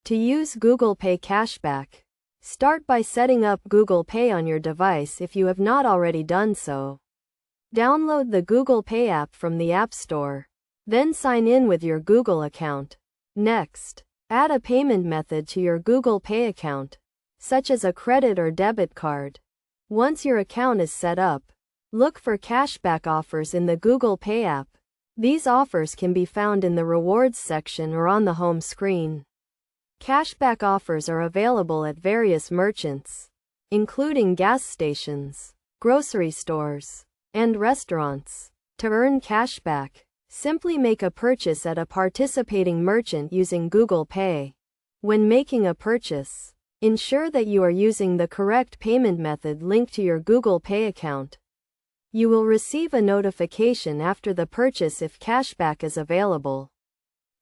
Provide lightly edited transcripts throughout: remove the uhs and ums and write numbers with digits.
To use Google Pay Cashback, start by setting up Google Pay on your device if you have not already done so. Download the Google Pay app from the App Store. Then sign in with your Google account. Next, add a payment method to your Google Pay account, such as a credit or debit card. Once your account is set up, look for cashback offers in the Google Pay app. These offers can be found in the rewards section or on the home screen. Cashback offers are available at various merchants, including gas stations, grocery stores, and restaurants. To earn cashback, simply make a purchase at a participating merchant using Google Pay. When making a purchase, ensure that you are using the correct payment method linked to your Google Pay account. You will receive a notification after the purchase if cashback is available.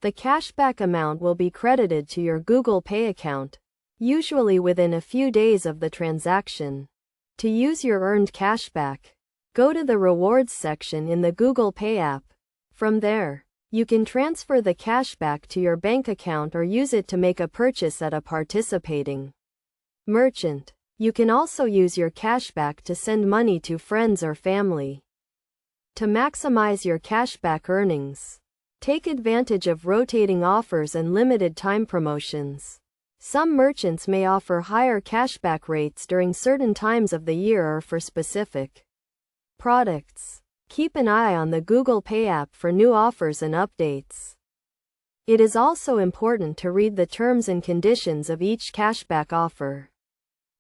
The cashback amount will be credited to your Google Pay account, usually within a few days of the transaction. To use your earned cashback, go to the rewards section in the Google Pay app. From there, you can transfer the cashback to your bank account or use it to make a purchase at a participating merchant. You can also use your cashback to send money to friends or family. To maximize your cashback earnings, take advantage of rotating offers and limited time promotions. Some merchants may offer higher cashback rates during certain times of the year or for specific products. Keep an eye on the Google Pay app for new offers and updates. It is also important to read the terms and conditions of each cashback offer.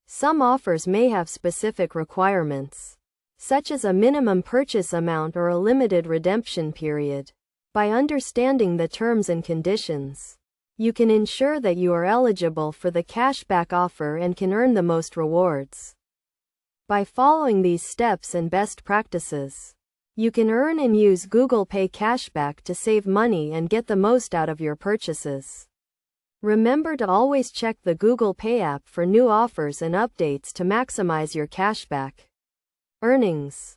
Some offers may have specific requirements, such as a minimum purchase amount or a limited redemption period. By understanding the terms and conditions, you can ensure that you are eligible for the cashback offer and can earn the most rewards. By following these steps and best practices, you can earn and use Google Pay Cashback to save money and get the most out of your purchases. Remember to always check the Google Pay app for new offers and updates to maximize your cashback earnings.